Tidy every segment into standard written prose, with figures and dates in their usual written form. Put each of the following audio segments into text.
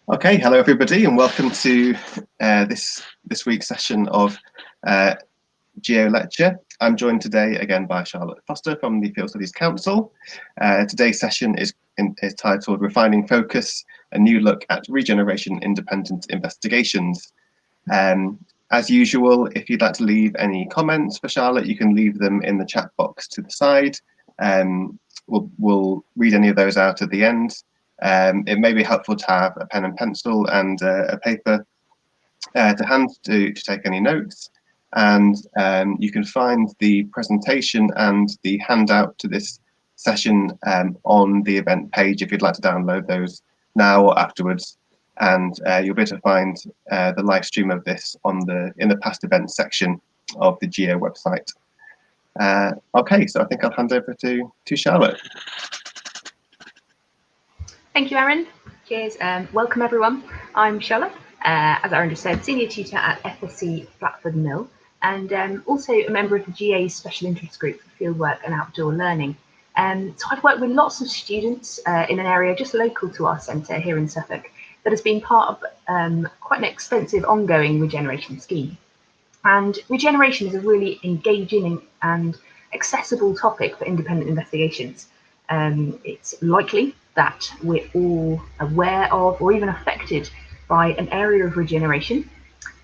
Okay, hello everybody, and welcome to this week's session of Geo Lecture. I'm joined today again by Charlotte Foster from the Field Studies Council. Today's session is titled "Refining Focus: A New Look at Regeneration Independent Investigations." As usual, if you'd like to leave any comments for Charlotte, you can leave them in the chat box to the side. We'll read any of those out at the end. It may be helpful to have a pen and pencil and a paper to hand to take any notes. And you can find the presentation and the handout to this session on the event page if you'd like to download those now or afterwards. And you'll be able to find the live stream of this in the past events section of the GEO website. Okay, so I think I'll hand over to Charlotte. Thank you, Aaron. Cheers. Welcome, everyone. I'm Charlotte, as Aaron just said, Senior Tutor at FSC Blackford Mill, and also a member of the GA's Special Interest Group for Fieldwork and Outdoor Learning. So I've worked with lots of students in an area just local to our centre here in Suffolk that has been part of quite an extensive ongoing regeneration scheme. And regeneration is a really engaging and accessible topic for independent investigations. It's likely that we're all aware of or even affected by an area of regeneration,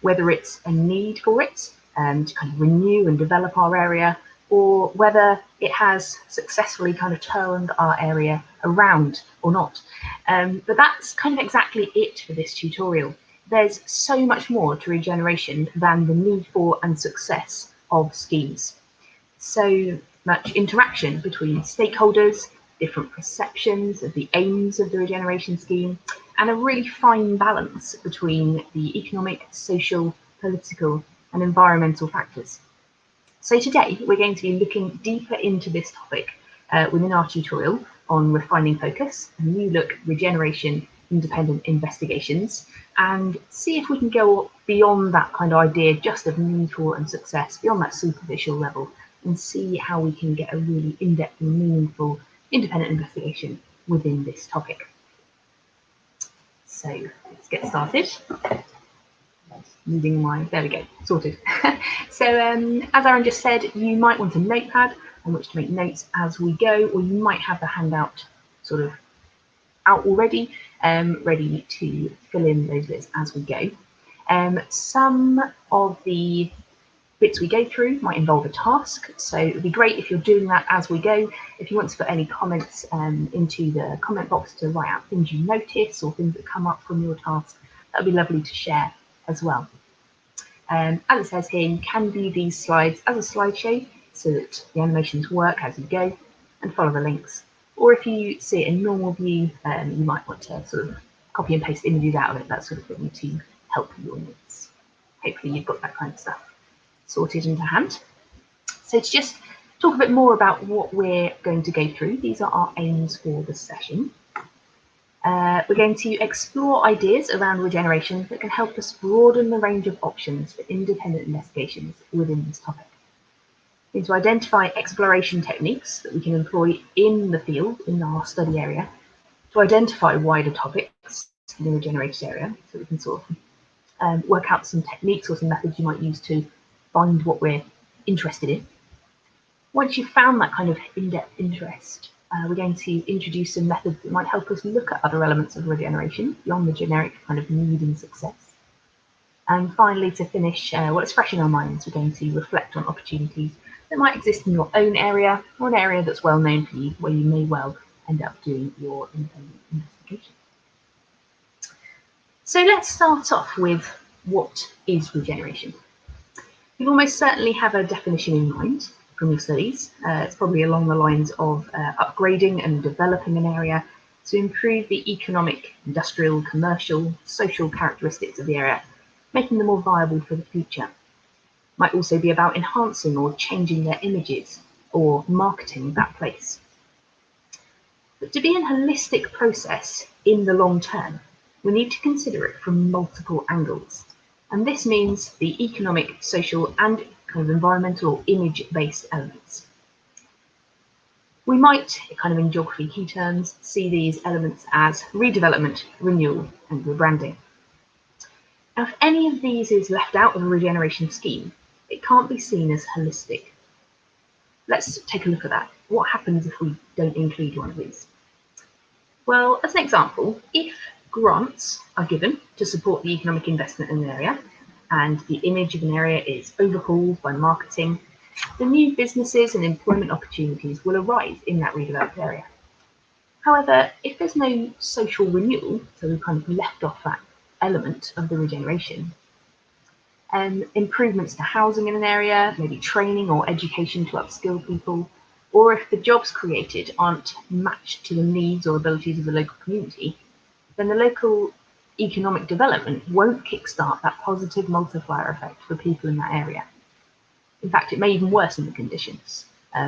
whether it's a need for it to kind of renew and develop our area, or whether it has successfully kind of turned our area around or not. But that's kind of exactly it for this tutorial. There's so much more to regeneration than the need for and success of schemes. So much interaction between stakeholders, different perceptions of the aims of the regeneration scheme, and a really fine balance between the economic, social, political, and environmental factors. So today we're going to be looking deeper into this topic within our tutorial on refining focus, a new look regeneration independent investigations, and see if we can go beyond that kind of idea just of need for and success, beyond that superficial level, and see how we can get a really in-depth and meaningful independent investigation within this topic. So let's get started. There we go, sorted. So as Aaron just said, you might want a notepad on which to make notes as we go, or you might have the handout sort of out already, ready to fill in those bits as we go. Some of the bits we go through might involve a task, so it would be great if you're doing that as we go. If you want to put any comments into the comment box to write out things you notice or things that come up from your task, that would be lovely to share as well. As it says here, you can view these slides as a slideshow so that the animations work as you go, and follow the links. Or if you see it in normal view, you might want to sort of copy and paste images out of it, that sort of thing, to help your notes. Hopefully you've got that kind of stuff sorted into hand. So to just talk a bit more about what we're going to go through, these are our aims for the session. We're going to explore ideas around regeneration that can help us broaden the range of options for independent investigations within this topic. We're going to identify exploration techniques that we can employ in the field, in our study area, to identify wider topics in the regenerated area, so we can sort of work out some techniques or some methods you might use to find what we're interested in. Once you've found that kind of in-depth interest, we're going to introduce some methods that might help us look at other elements of regeneration beyond the generic kind of need and success. And finally, to finish, what's fresh in our minds, we're going to reflect on opportunities that might exist in your own area, or an area that's well known for you, where you may well end up doing your independent investigation. So let's start off with what is regeneration. You almost certainly have a definition in mind from your studies. It's probably along the lines of upgrading and developing an area to improve the economic, industrial, commercial, social characteristics of the area, making them more viable for the future. Might also be about enhancing or changing their images or marketing that place. But to be a holistic process in the long term, we need to consider it from multiple angles. And this means the economic, social, and kind of environmental image-based elements. We might, kind of in geography key terms, see these elements as redevelopment, renewal, and rebranding. Now, if any of these is left out of a regeneration scheme, it can't be seen as holistic. Let's take a look at that. What happens if we don't include one of these? Well, as an example, if grants are given to support the economic investment in an area, and the image of an area is overhauled by marketing, the new businesses and employment opportunities will arise in that redeveloped area. However, if there's no social renewal, so we've kind of left off that element of the regeneration, improvements to housing in an area, maybe training or education to upskill people, or if the jobs created aren't matched to the needs or abilities of the local community, then the local economic development won't kickstart that positive multiplier effect for people in that area. In fact, it may even worsen the conditions.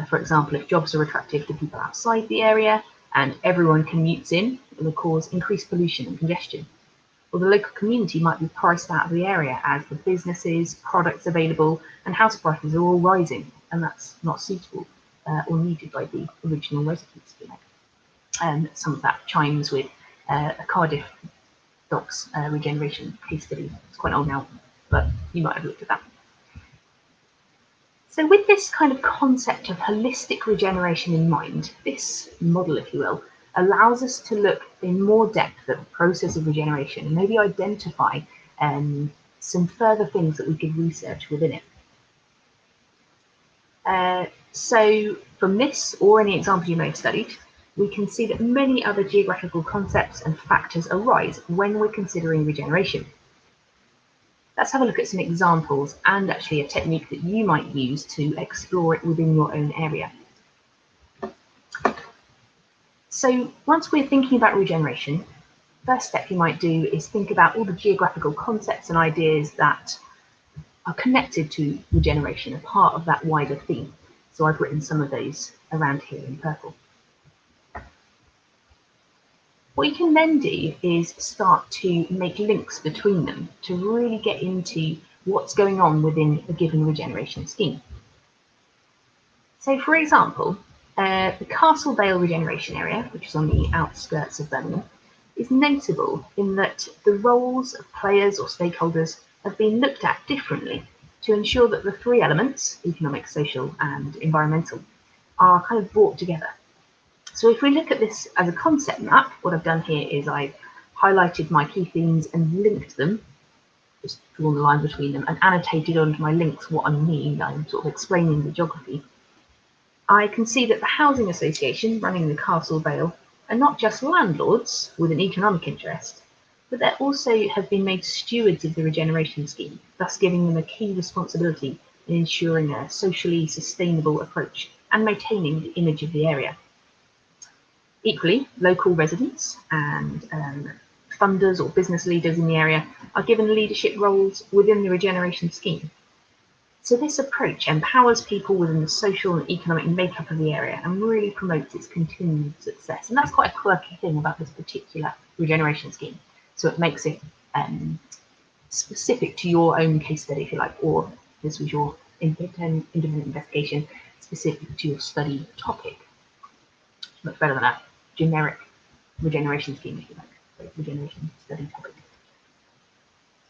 For example, if jobs are attractive to people outside the area and everyone commutes in, it will cause increased pollution and congestion. Or the local community might be priced out of the area as the businesses, products available, and house prices are all rising, and that's not suitable or needed by the original residents. Some of that chimes with a Cardiff Docks regeneration case study. It's quite old now, but you might have looked at that. So with this kind of concept of holistic regeneration in mind, this model, if you will, allows us to look in more depth at the process of regeneration and maybe identify some further things that we could research within it. So from this or any example you may have studied, we can see that many other geographical concepts and factors arise when we're considering regeneration. Let's have a look at some examples and actually a technique that you might use to explore it within your own area. So once we're thinking about regeneration, first step you might do is think about all the geographical concepts and ideas that are connected to regeneration, a part of that wider theme. So I've written some of those around here in purple. What you can then do is start to make links between them to really get into what's going on within a given regeneration scheme. So for example, the Castle Vale regeneration area, which is on the outskirts of Birmingham, is notable in that the roles of players or stakeholders have been looked at differently to ensure that the three elements, economic, social and environmental, are kind of brought together. So if we look at this as a concept map, what I've done here is I've highlighted my key themes and linked them, just drawn the line between them and annotated onto my links what I mean. I'm sort of explaining the geography. I can see that the housing association running the Castle Vale are not just landlords with an economic interest, but they also have been made stewards of the regeneration scheme, thus giving them a key responsibility in ensuring a socially sustainable approach and maintaining the image of the area. Equally, local residents and funders or business leaders in the area are given leadership roles within the regeneration scheme. So this approach empowers people within the social and economic makeup of the area and really promotes its continued success. And that's quite a quirky thing about this particular regeneration scheme. So it makes it specific to your own case study, if you like, or this was your independent investigation specific to your study topic. Much better than that generic regeneration scheme, if you like, regeneration study topic.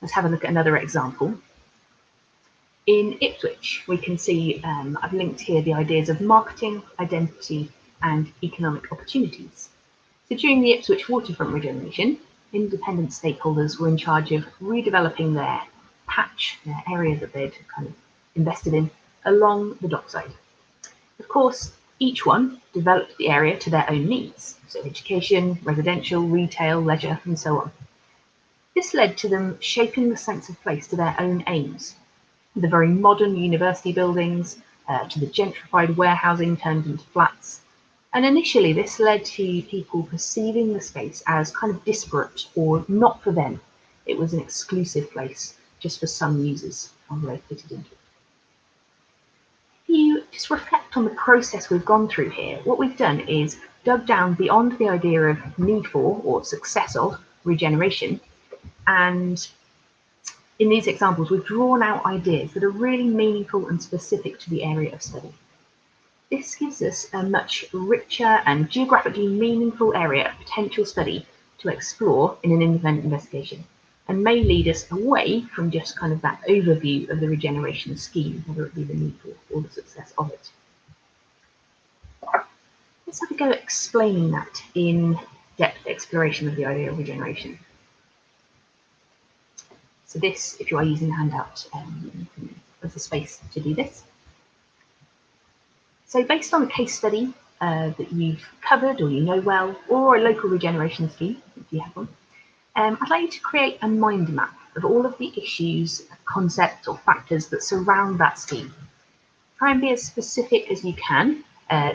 Let's have a look at another example. In Ipswich, we can see I've linked here the ideas of marketing, identity, and economic opportunities. So during the Ipswich waterfront regeneration, independent stakeholders were in charge of redeveloping their patch, their area that they'd kind of invested in along the dockside. Of course, each one developed the area to their own needs, so education, residential, retail, leisure, and so on. This led to them shaping the sense of place to their own aims. The very modern university buildings, to the gentrified warehousing turned into flats. And initially this led to people perceiving the space as kind of disparate or not for them. It was an exclusive place just for some users and they fitted into it. If you just reflect on the process we've gone through here, what we've done is dug down beyond the idea of need for or success of regeneration, and in these examples, we've drawn out ideas that are really meaningful and specific to the area of study. This gives us a much richer and geographically meaningful area of potential study to explore in an independent investigation, and may lead us away from just kind of that overview of the regeneration scheme, whether it be the need for or the success of it. Let's have a go at explaining that in depth exploration of the idea of regeneration. So this, if you are using the handout, there's a space to do this. So based on a case study that you've covered or you know well, or a local regeneration scheme, if you have one, I'd like you to create a mind map of all of the issues, concepts or factors that surround that scheme. Try and be as specific as you can,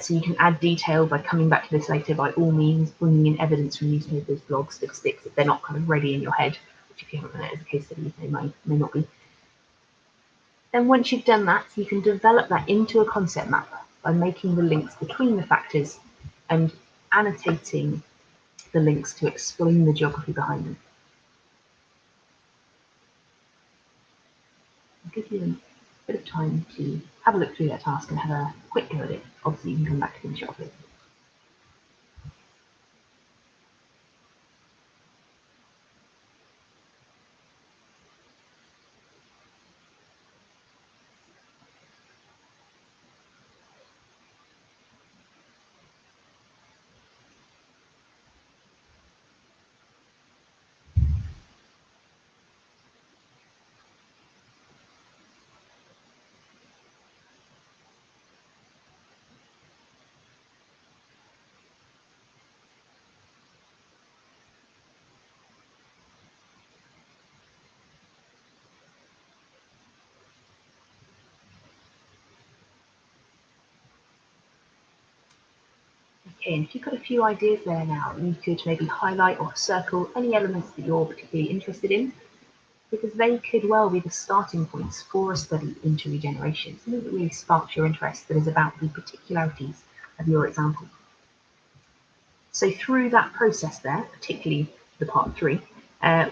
so you can add detail by coming back to this later by all means, bringing in evidence from newspapers, blogs, statistics, if they're not kind of ready in your head, which if you haven't done it as a case study, they may not be. Then once you've done that, you can develop that into a concept map by making the links between the factors and annotating the links to explain the geography behind them. I'll give you a bit of time to have a look through that task and have a quick go at it. Obviously, you can come back to finish it off later. Okay, and if you've got a few ideas there now, you could maybe highlight or circle any elements that you're particularly interested in, because they could well be the starting points for a study into regeneration, something that really sparks your interest that is about the particularities of your example. So through that process there, particularly the part 3,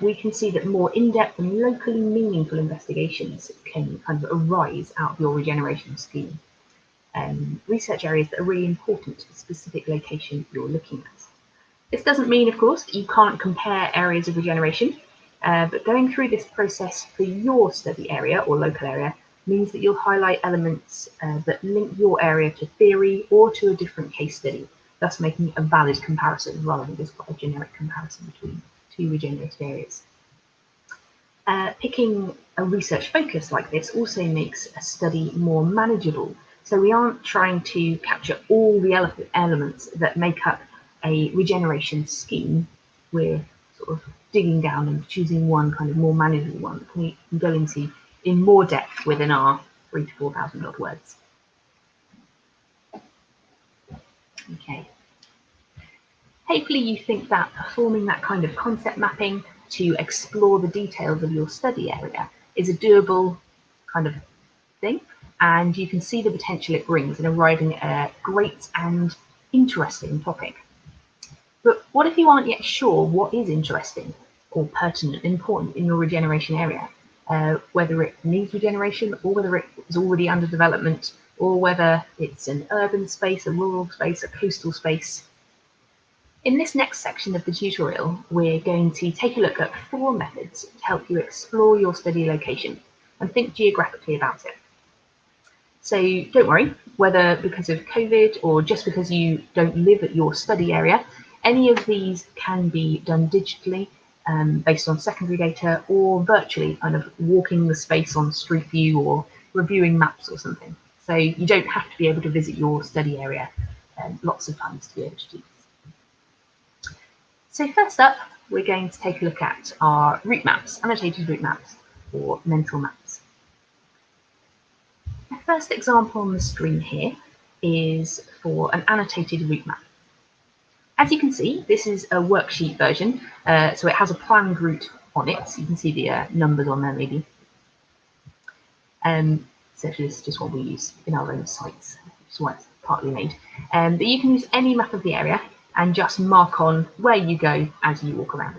we can see that more in-depth and locally meaningful investigations can kind of arise out of your regeneration scheme. Research areas that are really important to the specific location you're looking at. This doesn't mean, of course, that you can't compare areas of regeneration, but going through this process for your study area or local area means that you'll highlight elements that link your area to theory or to a different case study, thus making a valid comparison rather than just quite a generic comparison between two regenerated areas. Picking a research focus like this also makes a study more manageable. So we aren't trying to capture all the elements that make up a regeneration scheme. We're sort of digging down and choosing one kind of more manageable one that we can go into in more depth within our 3,000 to 4,000 odd words. Okay. Hopefully you think that performing that kind of concept mapping to explore the details of your study area is a doable kind of thing, and you can see the potential it brings in arriving at a great and interesting topic. But what if you aren't yet sure what is interesting or pertinent, important in your regeneration area? Whether it needs regeneration or whether it is already under development, or whether it's an urban space, a rural space, a coastal space. In this next section of the tutorial, we're going to take a look at 4 methods to help you explore your study location and think geographically about it. So don't worry, whether because of COVID or just because you don't live at your study area, any of these can be done digitally based on secondary data, or virtually kind of walking the space on Street View or reviewing maps or something. So you don't have to be able to visit your study area lots of times to be able to do this. So first up, we're going to take a look at our route maps, annotated route maps or mental maps. The first example on the screen here is for an annotated route map. As you can see, this is a worksheet version, so it has a planned route on it. So you can see the numbers on there maybe. So this is just what we use in our own sites, which is why it's partly made. But you can use any map of the area and just mark on where you go as you walk around.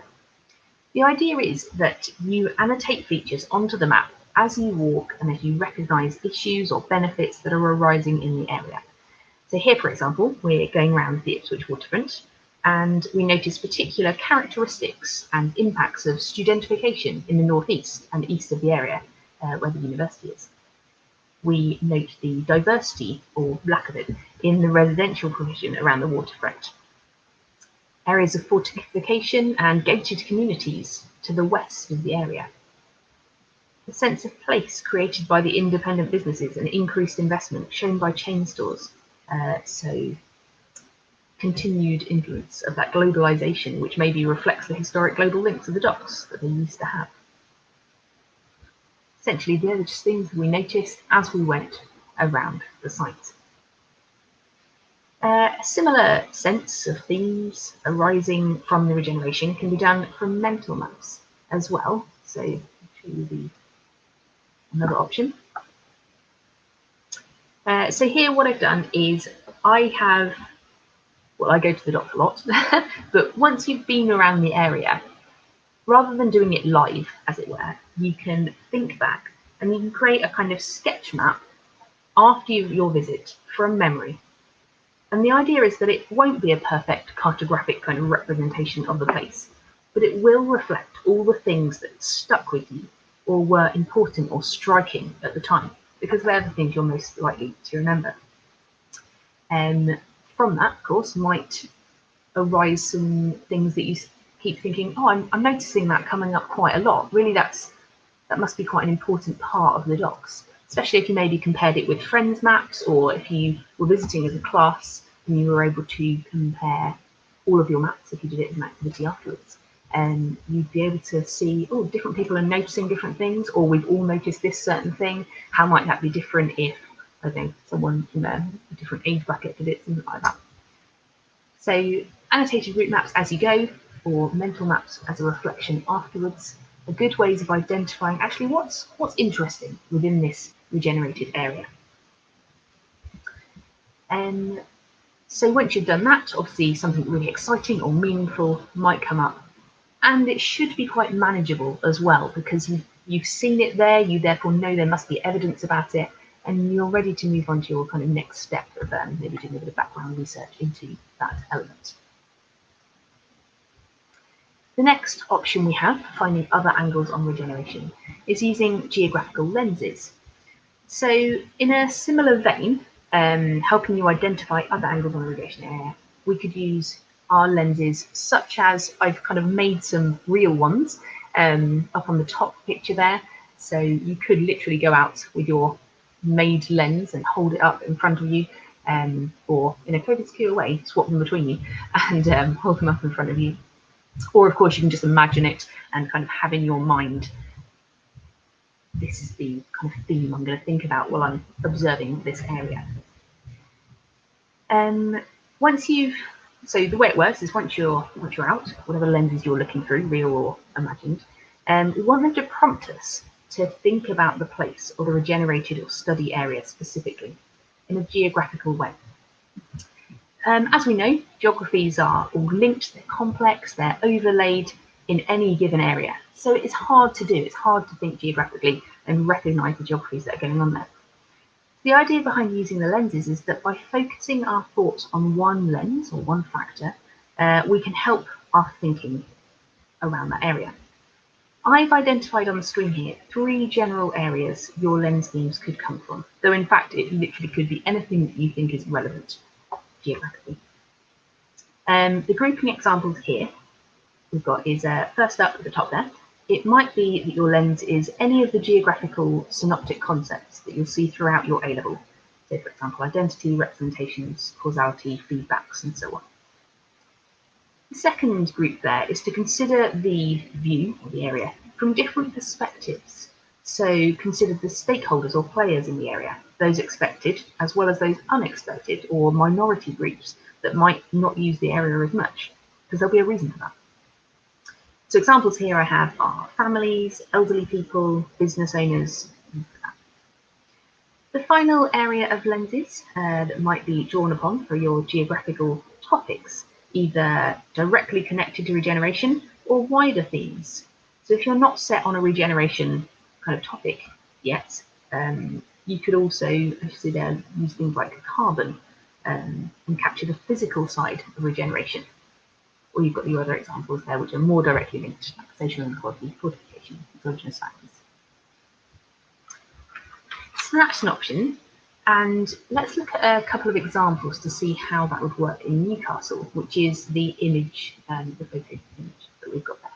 The idea is that you annotate features onto the map as you walk and as you recognise issues or benefits that are arising in the area. So here, for example, we're going around the Ipswich waterfront, and we notice particular characteristics and impacts of studentification in the northeast and east of the area where the university is. We note the diversity, or lack of it, in the residential provision around the waterfront. Areas of fortification and gated communities to the west of the area. The sense of place created by the independent businesses and increased investment shown by chain stores. So continued influence of that globalization, which maybe reflects the historic global links of the docks that they used to have. Essentially, they're just things we noticed as we went around the site. A similar sense of themes arising from the regeneration can be done from mental maps as well. So I'll show you another option. So here what I've done is I go to the docks a lot, but once you've been around the area, rather than doing it live, as it were, you can think back and you can create a kind of sketch map after your visit from memory. And the idea is that it won't be a perfect cartographic kind of representation of the place, but it will reflect all the things that stuck with you or were important or striking at the time, because they're the things you're most likely to remember. And from that, of course, might arise some things that you keep thinking, oh, I'm noticing that coming up quite a lot. Really, that must be quite an important part of the docs, especially if you maybe compared it with friends maps, or if you were visiting as a class and you were able to compare all of your maps if you did it as an activity afterwards. And you'd be able to see, oh, different people are noticing different things, or we've all noticed this certain thing. How might that be different if, I think, someone in a different age bracket did it, something like that. So annotated route maps as you go, or mental maps as a reflection afterwards, are good ways of identifying actually what's interesting within this regenerated area. So once you've done that, obviously something really exciting or meaningful might come up. And it should be quite manageable as well, because you've seen it there, you therefore know there must be evidence about it, and you're ready to move on to your kind of next step of maybe doing a bit of background research into that element. The next option we have for finding other angles on regeneration is using geographical lenses. So in a similar vein, helping you identify other angles on the regeneration area, we could use our lenses, such as I've kind of made some real ones up on the top picture there. So you could literally go out with your made lens and hold it up in front of you, or in a COVID secure way, swap them between you and hold them up in front of you. Or of course you can just imagine it and kind of have in your mind, this is the kind of theme I'm going to think about while I'm observing this area. So the way it works is once you're out, whatever lenses you're looking through, real or imagined, we want them to prompt us to think about the place or the regenerated or study area specifically in a geographical way. As we know, geographies are all linked, they're complex, they're overlaid in any given area. So it's hard to do, it's hard to think geographically and recognise the geographies that are going on there. The idea behind using the lenses is that by focusing our thoughts on one lens or one factor, we can help our thinking around that area. I've identified on the screen here 3 general areas your lens themes could come from, though in fact it literally could be anything that you think is relevant geographically. The grouping examples here we've got is first up at the top there. It might be that your lens is any of the geographical synoptic concepts that you'll see throughout your A-level. So for example, identity, representations, causality, feedbacks, and so on. The second group there is to consider the view or the area from different perspectives. So consider the stakeholders or players in the area, those expected as well as those unexpected or minority groups that might not use the area as much, because there'll be a reason for that. So examples here I have are families, elderly people, business owners. The final area of lenses that might be drawn upon for your geographical topics, either directly connected to regeneration or wider themes. So if you're not set on a regeneration kind of topic yet, you could also, as you see there, use things like carbon and capture the physical side of regeneration. Or you've got the other examples there, which are more directly linked, like social inequality, fortification, exogenous factors. So that's an option. And let's look at a couple of examples to see how that would work in Newcastle, which is the image, the photo image that we've got there.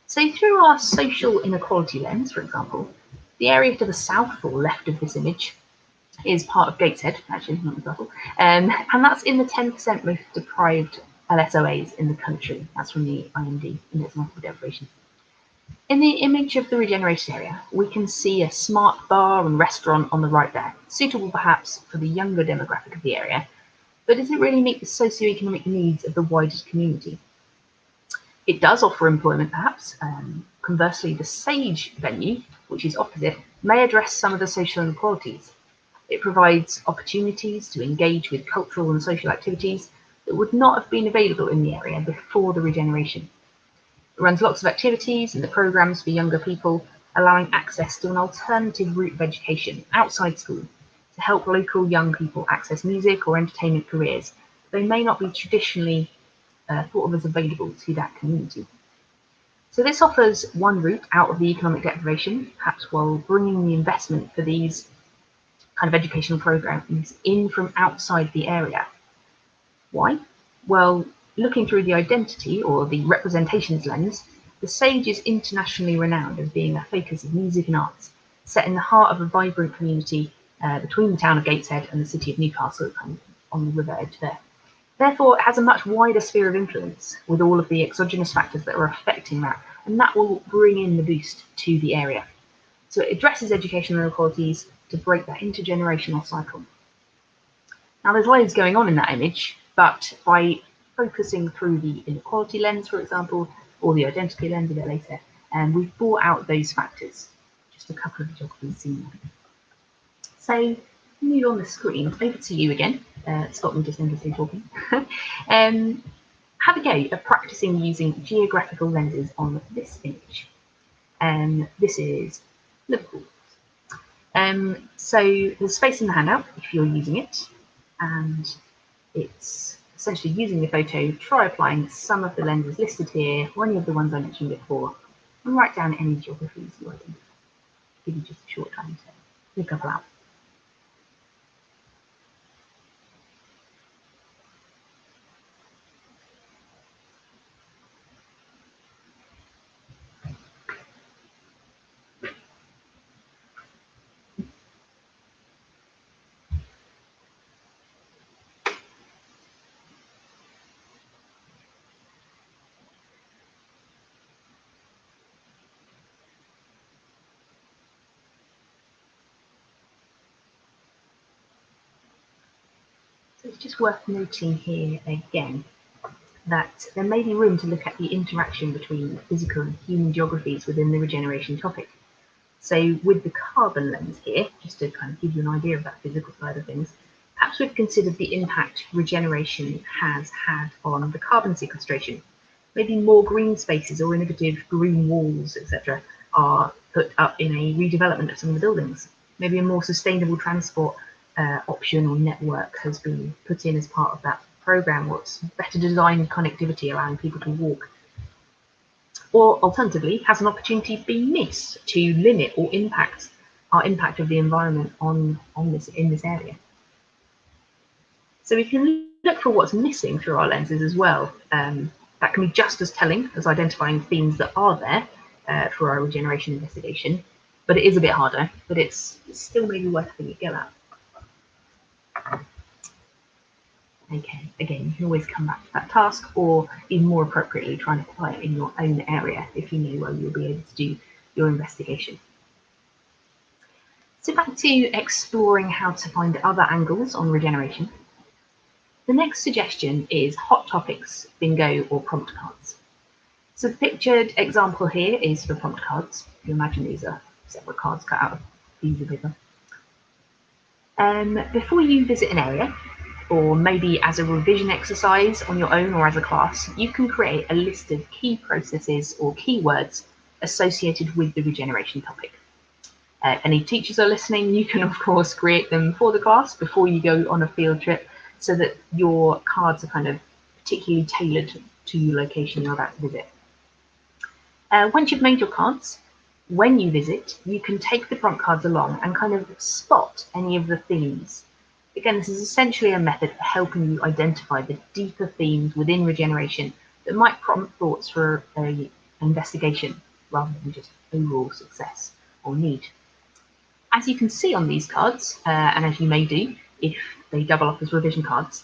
So through our social inequality lens, for example, the area to the south or left of this image is part of Gateshead, actually, not Newcastle, and that's in the 10% most deprived LSOAs in the country. That's from the IMD, Index of Multiple Deprivation. In the image of the regeneration area, we can see a smart bar and restaurant on the right there, suitable perhaps for the younger demographic of the area, but does it really meet the socioeconomic needs of the wider community? It does offer employment perhaps. Conversely, the Sage venue, which is opposite, may address some of the social inequalities. It provides opportunities to engage with cultural and social activities that would not have been available in the area before the regeneration. It runs lots of activities and the programmes for younger people, allowing access to an alternative route of education outside school to help local young people access music or entertainment careers they may not be traditionally thought of as available to that community. So this offers one route out of the economic deprivation, perhaps while bringing the investment for these kind of educational programs in from outside the area. Why? Well, looking through the identity or the representations lens, the Sage is internationally renowned as being a focus of music and arts, set in the heart of a vibrant community between the town of Gateshead and the city of Newcastle, kind of on the river edge there. Therefore, it has a much wider sphere of influence with all of the exogenous factors that are affecting that, and that will bring in the boost to the area. So it addresses educational inequalities to break that intergenerational cycle. Now, there's loads going on in that image, but by focusing through the inequality lens, for example, or the identity lens a bit later, we've brought out those factors. Just a couple of geographies seen there. So, move on the screen, over to you again. Stop me just endlessly talking. Have a go at practicing using geographical lenses on this image. This is Liverpool. So there's space in the handout if you're using it, and it's essentially using the photo, try applying some of the lenses listed here, or any of the ones I mentioned before, and write down any geographies you identify. Give you just a short time to pick a couple out. So it's just worth noting here again that there may be room to look at the interaction between physical and human geographies within the regeneration topic. So with the carbon lens here, just to kind of give you an idea of that physical side of things, perhaps we've considered the impact regeneration has had on the carbon sequestration. Maybe more green spaces or innovative green walls, etc., are put up in a redevelopment of some of the buildings. Maybe a more sustainable transport option or network has been put in as part of that programme, what's better designed connectivity allowing people to walk. Or alternatively, has an opportunity been missed to limit or impact our impact of the environment on this in this area. So we can look for what's missing through our lenses as well. That can be just as telling as identifying themes that are there for our regeneration investigation, but it is a bit harder, but it's still maybe worth having a go at. Okay, again, you can always come back to that task, or even more appropriately, try and apply it in your own area if you know where you'll be able to do your investigation. So back to exploring how to find other angles on regeneration. The next suggestion is hot topics, bingo, or prompt cards. So the pictured example here is for prompt cards. If you imagine these are separate cards cut out of pieces of paper. Before you visit an area, or maybe as a revision exercise on your own or as a class, you can create a list of key processes or keywords associated with the regeneration topic. If any teachers are listening, you can of course create them for the class before you go on a field trip, so that your cards are kind of particularly tailored to your location you're about to visit. Once you've made your cards, when you visit, you can take the prompt cards along and kind of spot any of the themes. Again, this is essentially a method for helping you identify the deeper themes within regeneration that might prompt thoughts for an investigation rather than just overall success or need. As you can see on these cards, and as you may do if they double up as revision cards,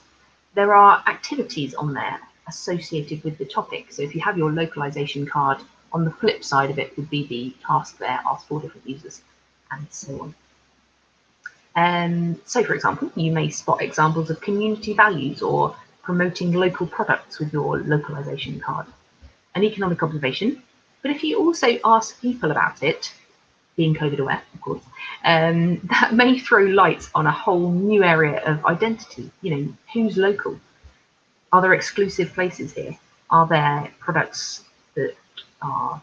there are activities on there associated with the topic. So if you have your localization card, on the flip side of it would be the task there, ask 4 different users, and so on. So for example, you may spot examples of community values or promoting local products with your localization card. An economic observation, but if you also ask people about it, being COVID aware, of course, that may throw light on a whole new area of identity. You know, who's local? Are there exclusive places here? Are there products that are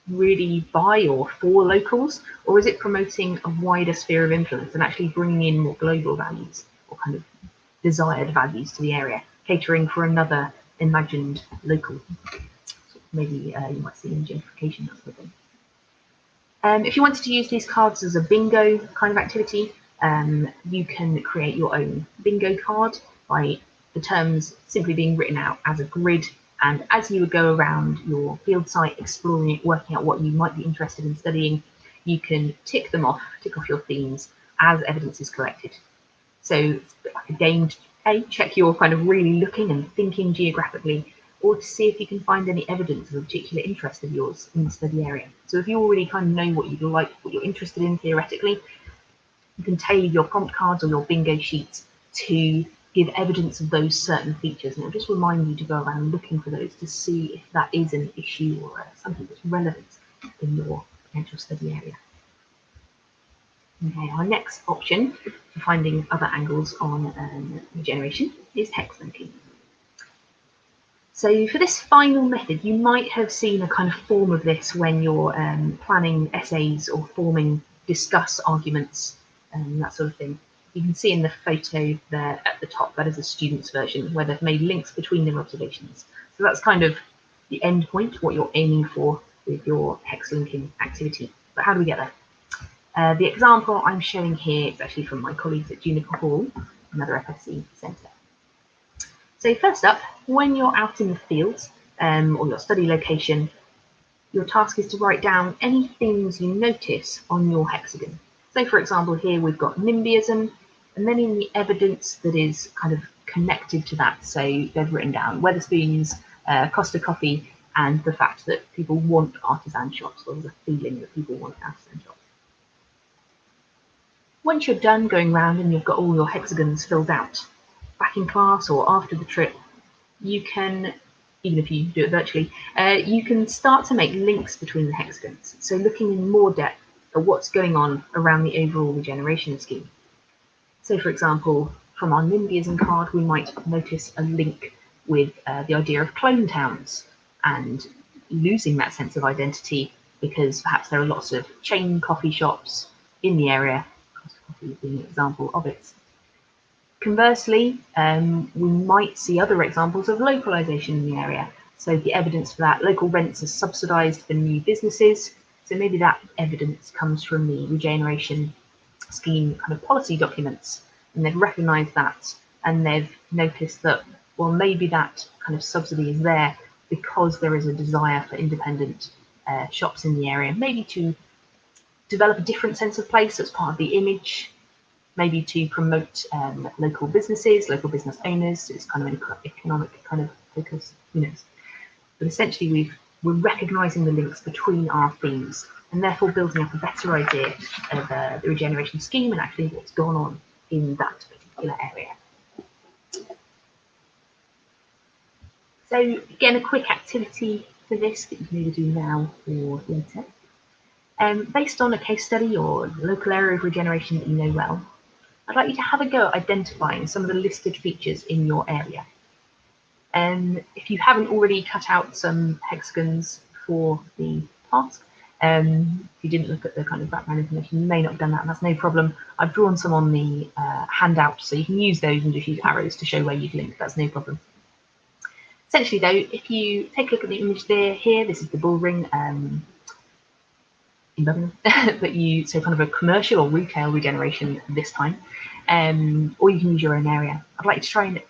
really by or for locals? Or is it promoting a wider sphere of influence and actually bringing in more global values or kind of desired values to the area, catering for another imagined local? Maybe you might see in gentrification, that sort of thing. If you wanted to use these cards as a bingo kind of activity, you can create your own bingo card by the terms simply being written out as a grid, and as you would go around your field site, exploring it, working out what you might be interested in studying, you can tick off your themes as evidence is collected. So it's a bit like a game to check you're kind of really looking and thinking geographically, or to see if you can find any evidence of a particular interest of yours in the study area. So if you already kind of know what you'd like, what you're interested in theoretically, you can tailor your prompt cards or your bingo sheets to give evidence of those certain features, and it'll just remind you to go around looking for those to see if that is an issue or something that's relevant in your potential study area. Okay, our next option for finding other angles on regeneration is hex linking. So for this final method, you might have seen a kind of form of this when you're planning essays or forming discuss arguments and that sort of thing. You can see in the photo there at the top, that is a student's version where they've made links between their observations. So that's kind of the end point, what you're aiming for with your hex linking activity. But how do we get there? The example I'm showing here is actually from my colleagues at Geographical, another FSC centre. So first up, when you're out in the field or your study location, your task is to write down any things you notice on your hexagon. So for example, here we've got NIMBYism, and then in the evidence that is kind of connected to that, so they've written down Wetherspoons, Costa Coffee, and the fact that people want artisan shops, or there's a feeling that people want artisan shops. Once you're done going around and you've got all your hexagons filled out, back in class or after the trip, you can, even if you do it virtually, you can start to make links between the hexagons. So looking in more depth at what's going on around the overall regeneration scheme. So for example, from our NIMBYism card, we might notice a link with the idea of clone towns and losing that sense of identity because perhaps there are lots of chain coffee shops in the area, Costa Coffee being an example of it. Conversely, we might see other examples of localization in the area. So the evidence for that, local rents are subsidized for new businesses. So maybe that evidence comes from the regeneration scheme kind of policy documents, and they've recognized that, and they've noticed that, well, maybe that kind of subsidy is there because there is a desire for independent shops in the area, maybe to develop a different sense of place as part of the image, maybe to promote local businesses, local business owners. So it's kind of an economic kind of focus, who knows. But essentially we're recognizing the links between our themes and therefore building up a better idea of the regeneration scheme and actually what's going on in that particular area. So again, a quick activity for this that you can either do now or later. Based on a case study or local area of regeneration that you know well, I'd like you to have a go at identifying some of the listed features in your area. If you haven't already cut out some hexagons for the task, If you didn't look at the kind of background information, you may not have done that, and that's no problem. I've drawn some on the handout, so you can use those and just use arrows to show where you've linked. That's no problem. Essentially, though, if you take a look at the image here, this is the bull ring in Birmingham, but so kind of a commercial or retail regeneration this time, or you can use your own area. I'd like you to try and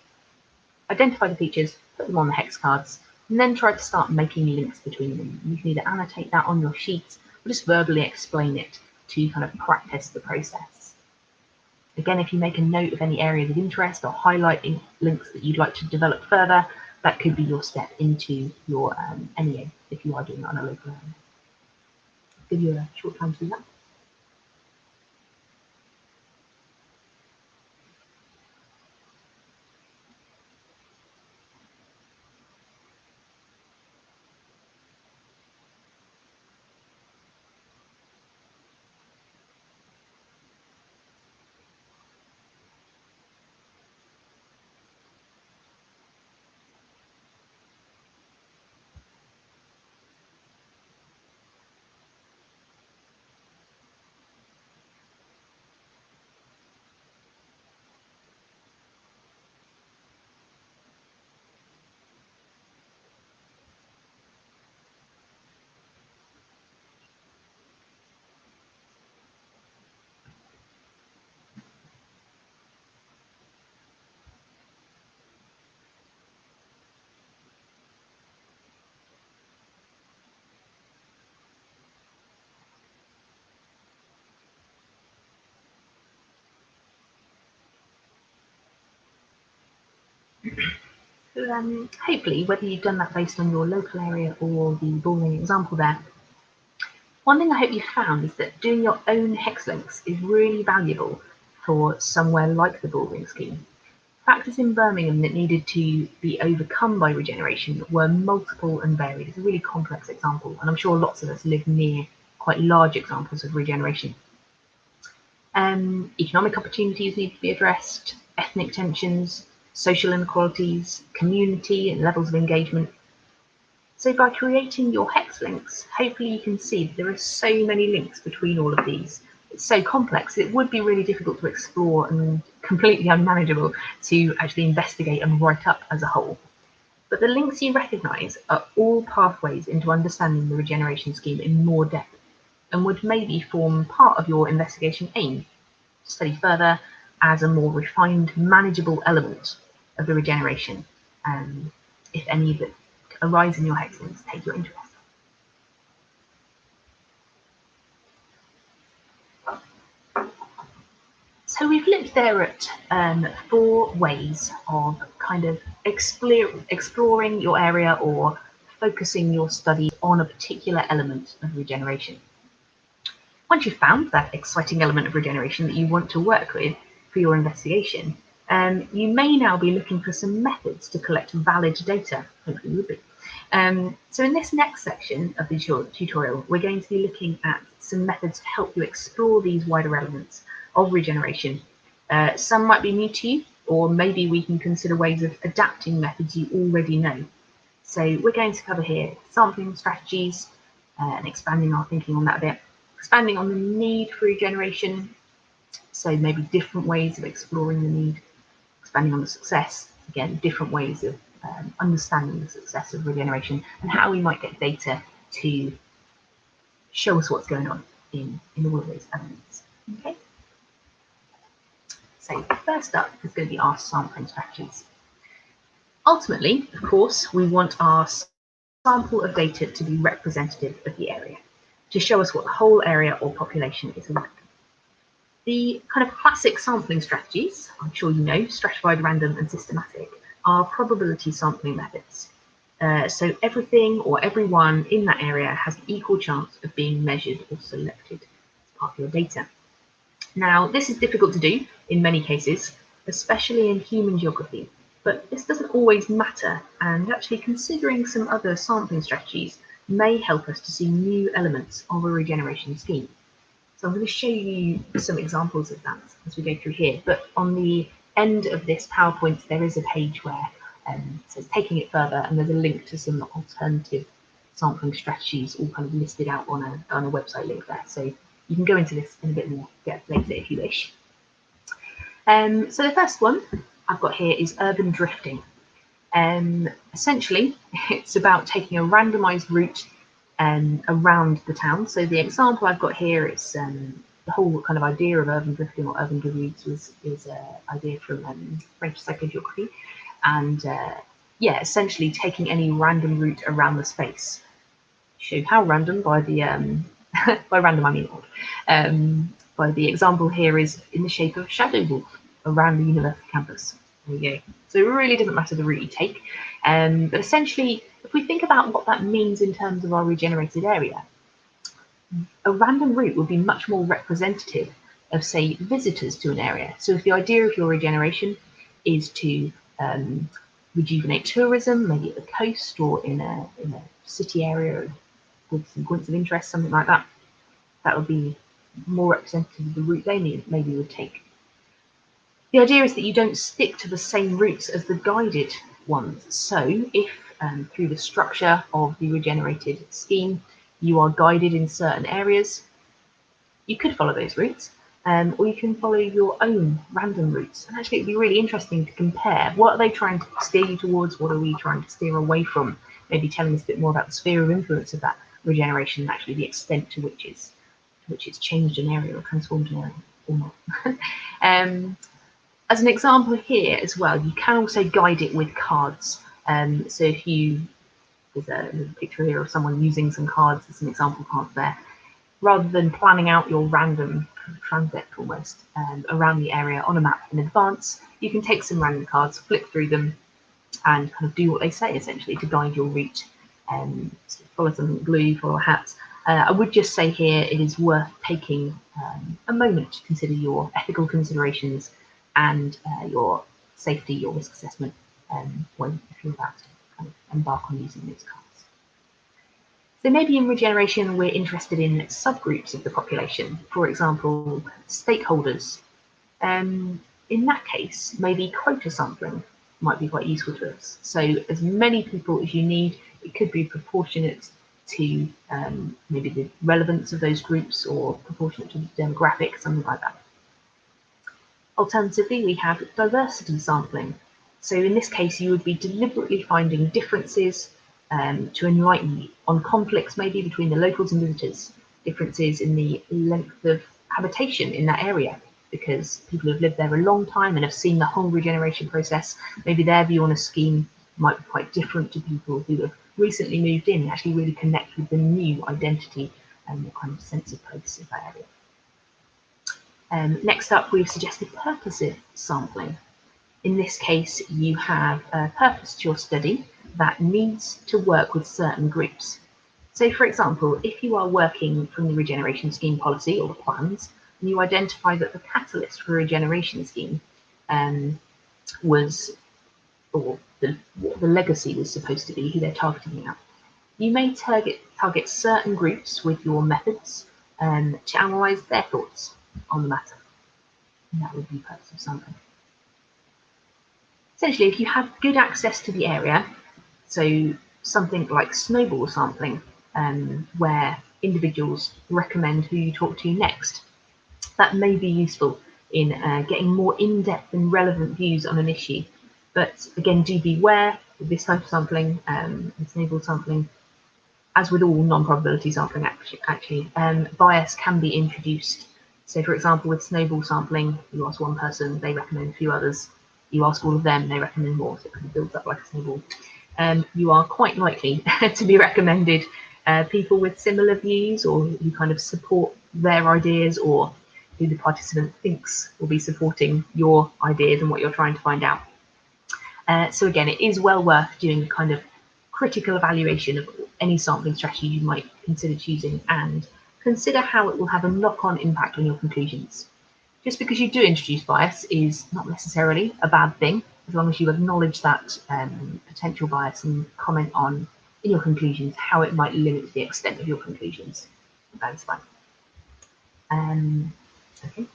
identify the features, put them on the hex cards, and then try to start making links between them. You can either annotate that on your sheet or just verbally explain it to kind of practice the process. Again, if you make a note of any areas of interest or highlighting links that you'd like to develop further, that could be your step into your NEA if you are doing it on a local area. I'll give you a short time to do that. So hopefully, whether you've done that based on your local area or the bullring example there, one thing I hope you found is that doing your own hex links is really valuable for somewhere like the bullring scheme. Factors in Birmingham that needed to be overcome by regeneration were multiple and varied. It's a really complex example, and I'm sure lots of us live near quite large examples of regeneration. Economic opportunities need to be addressed, ethnic tensions, social inequalities, community and levels of engagement. So by creating your hex links, hopefully you can see that there are so many links between all of these. It's so complex, it would be really difficult to explore and completely unmanageable to actually investigate and write up as a whole. But the links you recognise are all pathways into understanding the regeneration scheme in more depth, and would maybe form part of your investigation aim to study further as a more refined, manageable element of the regeneration, if any that arise in your hex links take your interest. So we've looked there at 4 ways of kind of exploring your area or focusing your study on a particular element of regeneration. Once you've found that exciting element of regeneration that you want to work with for your investigation, you may now be looking for some methods to collect valid data. Hopefully you would be. So in this next section of the tutorial, we're going to be looking at some methods to help you explore these wider elements of regeneration. Some might be new to you, or maybe we can consider ways of adapting methods you already know. So we're going to cover here sampling strategies and expanding our thinking on that a bit, expanding on the need for regeneration, so maybe different ways of exploring the need, expanding on the success, again, different ways of understanding the success of regeneration, and how we might get data to show us what's going on in all of those elements. Okay. So first up is going to be our sampling strategies. Ultimately, of course, we want our sample of data to be representative of the area, to show us what the whole area or population is like. The kind of classic sampling strategies, I'm sure you know, stratified, random, and systematic, are probability sampling methods. So everything or everyone in that area has an equal chance of being measured or selected as part of your data. Now, this is difficult to do in many cases, especially in human geography, but this doesn't always matter, and actually considering some other sampling strategies may help us to see new elements of a regeneration scheme. So I'm going to show you some examples of that as we go through here, but on the end of this PowerPoint there is a page where it says taking it further, and there's a link to some alternative sampling strategies all kind of listed out on a website link there. So you can go into this in a bit more depth later if you wish. So the first one I've got here is urban drifting. Essentially, it's about taking a randomized route around the town. So the example I've got here is the whole kind of idea of urban drifting or urban routes is an idea from French psychogeography, and yeah, essentially taking any random route around the space. Show how random by the by random I mean odd. By the example here is in the shape of a shadow wall around the university campus. There we go. So it really doesn't matter the route you take, but essentially, if we think about what that means in terms of our regenerated area, a random route would be much more representative of, say, visitors to an area. So if the idea of your regeneration is to rejuvenate tourism, maybe at the coast or in a city area with some points of interest, something like that, that would be more representative of the route they maybe would take. The idea is that you don't stick to the same routes as the guided ones. So if through the structure of the regenerated scheme, you are guided in certain areas, you could follow those routes, or you can follow your own random routes. And actually, it'd be really interesting to compare. What are they trying to steer you towards? What are we trying to steer away from? Maybe telling us a bit more about the sphere of influence of that regeneration and actually the extent to which it's changed an area or transformed an area or not. As an example here as well, you can also guide it with cards. So if there's a picture here of someone using some cards, there's some example cards there. Rather than planning out your random transit almost around the area on a map in advance, you can take some random cards, flip through them, and kind of do what they say essentially to guide your route. So follow some glue, follow a hat. I would just say here it is worth taking a moment to consider your ethical considerations and your safety, your risk assessment if you're about to kind of embark on using those cards. So maybe in regeneration we're interested in subgroups of the population, for example, stakeholders. In that case, maybe quota sampling might be quite useful to us. So as many people as you need, it could be proportionate to maybe the relevance of those groups or proportionate to the demographic, something like that. Alternatively, we have diversity sampling. So in this case, you would be deliberately finding differences to enlighten you on conflicts maybe between the locals and visitors, differences in the length of habitation in that area, because people have lived there a long time and have seen the whole regeneration process. Maybe their view on a scheme might be quite different to people who have recently moved in and actually really connect with the new identity and the kind of sense of place of that area. Next up, we've suggested purposive sampling. In this case, you have a purpose to your study that needs to work with certain groups. So, for example, if you are working from the regeneration scheme policy or the plans, and you identify that the catalyst for a regeneration scheme was, or what the legacy was supposed to be, who they're targeting at, you may target certain groups with your methods to analyse their thoughts on the matter. And that would be purposive sampling. Essentially, if you have good access to the area, so something like snowball sampling, where individuals recommend who you talk to next, that may be useful in getting more in-depth and relevant views on an issue. But again, do beware with this type of sampling and snowball sampling. As with all non-probability sampling, actually, bias can be introduced. So, for example, with snowball sampling, you ask one person, they recommend a few others. You ask all of them, they recommend more, so it kind of builds up like a snowball. You are quite likely to be recommended people with similar views or who kind of support their ideas or who the participant thinks will be supporting your ideas and what you're trying to find out. So again, it is well worth doing a kind of critical evaluation of any sampling strategy you might consider choosing and consider how it will have a knock-on impact on your conclusions. Just because you do introduce bias is not necessarily a bad thing, as long as you acknowledge that potential bias and comment on, in your conclusions, how it might limit the extent of your conclusions. That is fine. Okay.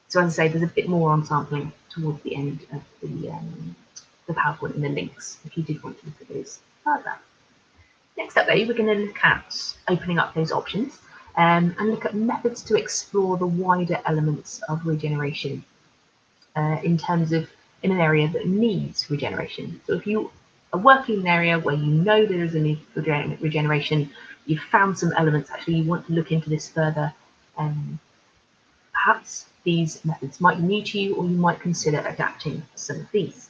So as I say, there's a bit more on sampling towards the end of the PowerPoint and the links, if you did want to look at those further. Next up, though, we're going to look at opening up those options and look at methods to explore the wider elements of regeneration in terms of in an area that needs regeneration. So if you are working in an area where you know there is a need for regeneration, you've found some elements, actually you want to look into this further, perhaps these methods might be new to you, or you might consider adapting some of these.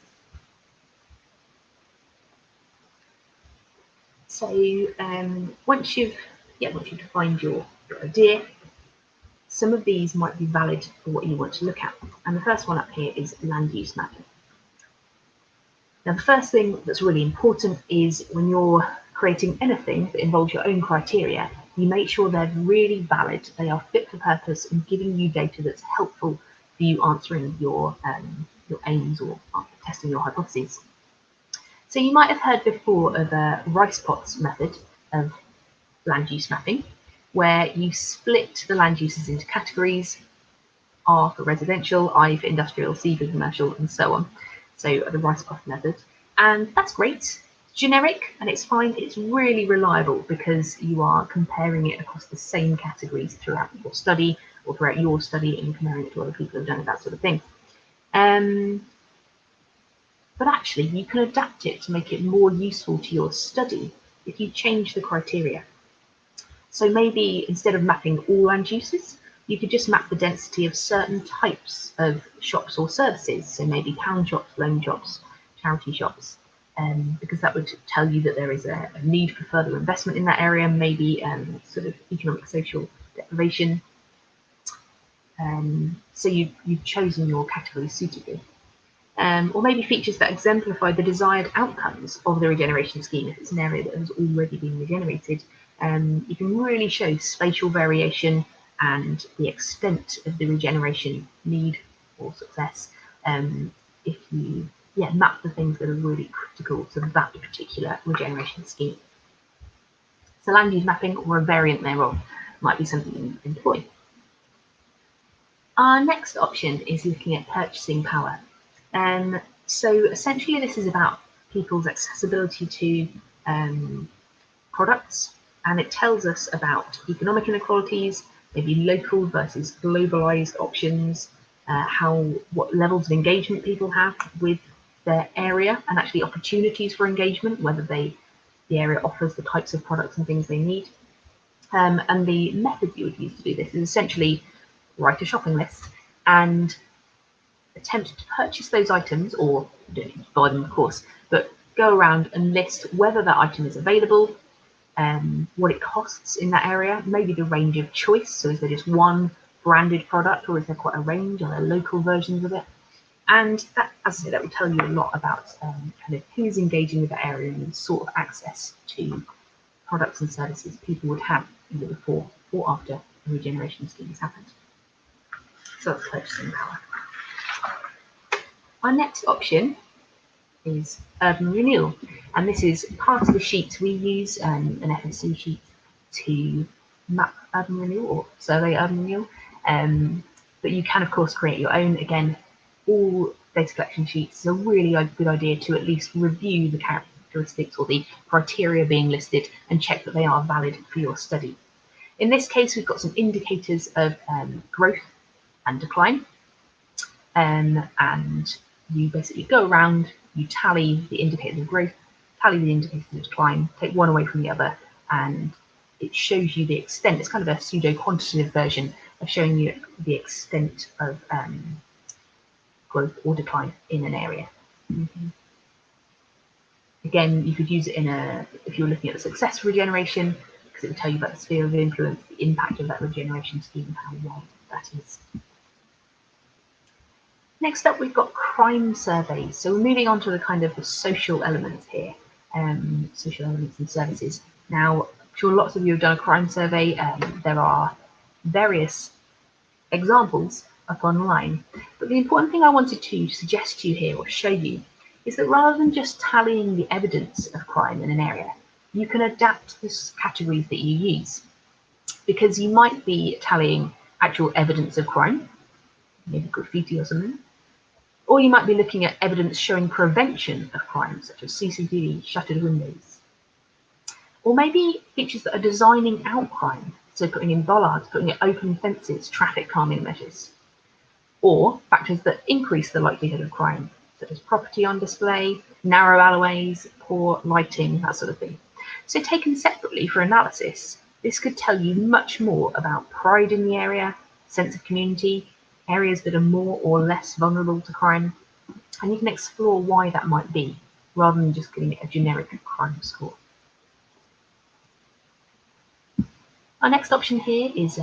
So once you've defined your idea, some of these might be valid for what you want to look at. And the first one up here is land use mapping. Now, the first thing that's really important is when you're creating anything that involves your own criteria, you make sure they're really valid, they are fit for purpose and giving you data that's helpful for you answering your aims or testing your hypotheses. So you might have heard before of a rice pots method of land use mapping, where you split the land uses into categories: R for residential, I for industrial, C for commercial, and so on. So the rice pot method. And that's great. It's generic and it's fine. It's really reliable because you are comparing it across the same categories throughout your study or throughout your study, and comparing it to other people who've done it, that sort of thing. But actually, you can adapt it to make it more useful to your study if you change the criteria. So maybe instead of mapping all land uses, you could just map the density of certain types of shops or services. So maybe pound shops, loan shops, charity shops, because that would tell you that there is a need for further investment in that area, maybe sort of economic social deprivation. So you've chosen your category suitably. Or maybe features that exemplify the desired outcomes of the regeneration scheme. If it's an area that has already been regenerated, you can really show spatial variation and the extent of the regeneration need or success if you map the things that are really critical to that particular regeneration scheme. So land use mapping, or a variant thereof, might be something you employ. Our next option is looking at purchasing power. So essentially this is about people's accessibility to products, and it tells us about economic inequalities, maybe local versus globalized options, what levels of engagement people have with their area, and actually opportunities for engagement, whether the area offers the types of products and things they need. And the method you would use to do this is essentially write a shopping list and attempt to purchase those items, or you don't need to buy them, of course, but go around and list whether that item is available, what it costs in that area, maybe the range of choice. So is there just one branded product, or is there quite a range? Are there local versions of it? And that, as I say, that will tell you a lot about kind of who's engaging with that area and the sort of access to products and services people would have either before or after the regeneration scheme has happened. So that's purchasing power. Our next option is urban renewal, and this is part of the sheet we use, an FSC sheet, to map urban renewal or survey urban renewal. But you can of course create your own. Again, all data collection sheets is a really good idea to at least review the characteristics or the criteria being listed and check that they are valid for your study. In this case, we've got some indicators of growth and decline, and you basically go around, you tally the indicators of growth, tally the indicators of decline, take one away from the other, and it shows you the extent. It's kind of a pseudo-quantitative version of showing you the extent of growth or decline in an area. Again, you could use it if you're looking at the success of regeneration, because it will tell you about the sphere of influence, the impact of that regeneration scheme, how wide that is. Next up, we've got crime surveys. So we're moving on to the kind of the social elements here, social elements and services. Now, I'm sure lots of you have done a crime survey. There are various examples up online, but the important thing I wanted to suggest to you here or show you is that rather than just tallying the evidence of crime in an area, you can adapt the categories that you use, because you might be tallying actual evidence of crime, maybe graffiti or something, or you might be looking at evidence showing prevention of crime, such as CCTV, shuttered windows. Or maybe features that are designing out crime, so putting in bollards, putting in open fences, traffic calming measures. Or factors that increase the likelihood of crime, such as property on display, narrow alleyways, poor lighting, that sort of thing. So taken separately for analysis, this could tell you much more about pride in the area, sense of community, areas that are more or less vulnerable to crime, and you can explore why that might be, rather than just giving it a generic crime score. Our next option here is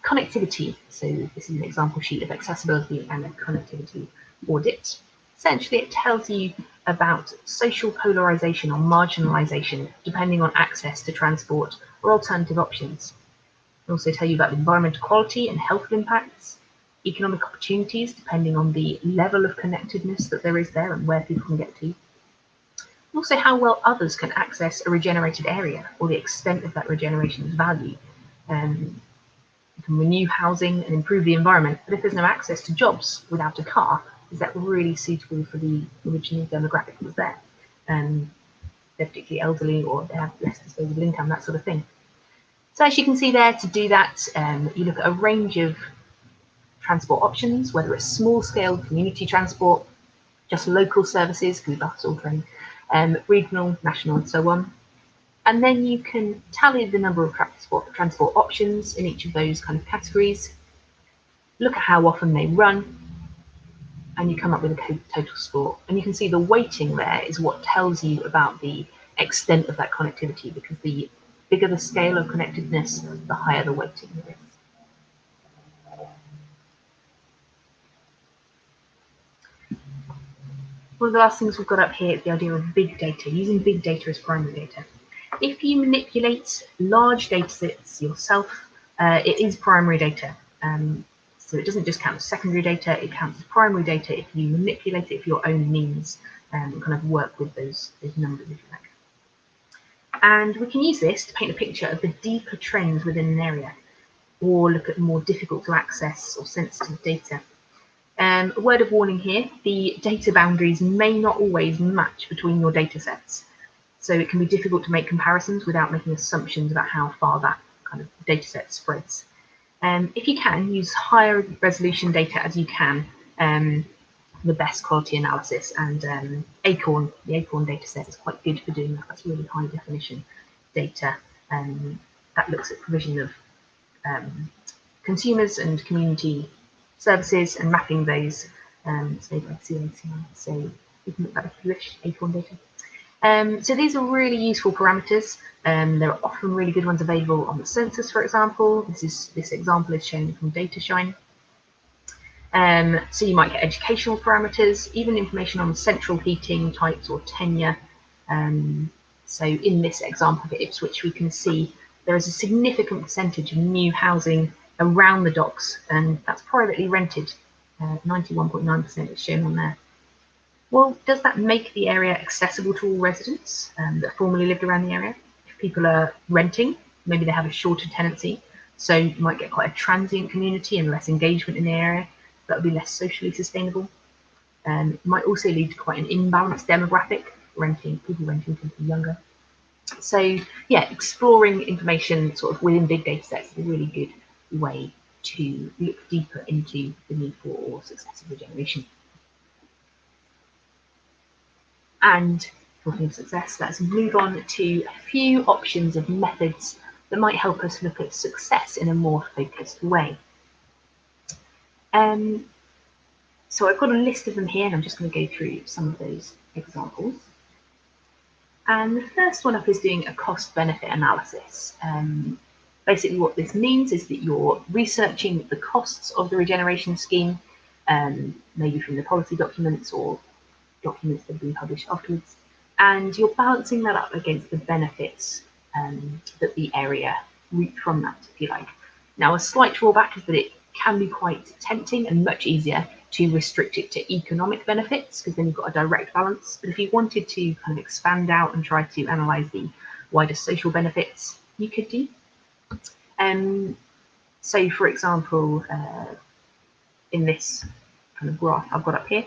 connectivity. So this is an example sheet of accessibility and a connectivity audit. Essentially, it tells you about social polarisation or marginalisation depending on access to transport or alternative options. It also tell you about environmental quality and health impacts, economic opportunities depending on the level of connectedness that there is there and where people can get to. And also how well others can access a regenerated area or the extent of that regeneration's value. You can renew housing and improve the environment, but if there's no access to jobs without a car, is that really suitable for the original demographic that was there? They're particularly elderly or they have less disposable income, that sort of thing. So as you can see there, to do that, you look at a range of transport options, whether it's small-scale community transport, just local services, could be bus or train, regional, national, and so on. And then you can tally the number of transport options in each of those kind of categories, look at how often they run, and you come up with a total score. And you can see the weighting there is what tells you about the extent of that connectivity, because the bigger the scale of connectedness, the higher the weighting is. One of the last things we've got up here is the idea of big data, using big data as primary data. If you manipulate large data sets yourself, it is primary data. So it doesn't just count as secondary data, it counts as primary data if you manipulate it for your own means and kind of work with those numbers, if you like. And we can use this to paint a picture of the deeper trends within an area, or look at more difficult to access or sensitive data. A word of warning here, the data boundaries may not always match between your data sets. So it can be difficult to make comparisons without making assumptions about how far that kind of data set spreads. If you can, use higher resolution data as you can, the best quality analysis, and Acorn, the Acorn data set is quite good for doing that. That's really high definition data that looks at provision of consumers and community services and mapping those, say by CACI. So you can look that up if you wish, Acorn data. So these are really useful parameters. There are often really good ones available on the census, for example. This example is shown from DataShine. So you might get educational parameters, even information on central heating types or tenure. So in this example for Ipswich, we can see there is a significant percentage of new housing around the docks, and that's privately rented. 91.9% is shown on there. Well, does that make the area accessible to all residents that formerly lived around the area? If people are renting, maybe they have a shorter tenancy, so you might get quite a transient community and less engagement in the area. That would be less socially sustainable. It might also lead to quite an imbalanced demographic, people renting tend to be younger. So yeah, exploring information sort of within big data sets is a really good way to look deeper into the need for or success of regeneration. And talking of success, let's move on to a few options of methods that might help us look at success in a more focused way. So I've got a list of them here, and I'm just going to go through some of those examples. And the first one up is doing a cost-benefit analysis. Basically what this means is that you're researching the costs of the regeneration scheme, maybe from the policy documents or documents that have been published afterwards, and you're balancing that up against the benefits that the area reap from that, if you like. Now, a slight drawback is that it can be quite tempting and much easier to restrict it to economic benefits, because then you've got a direct balance. But if you wanted to kind of expand out and try to analyse the wider social benefits, you could do. So, for example, in this kind of graph I've got up here,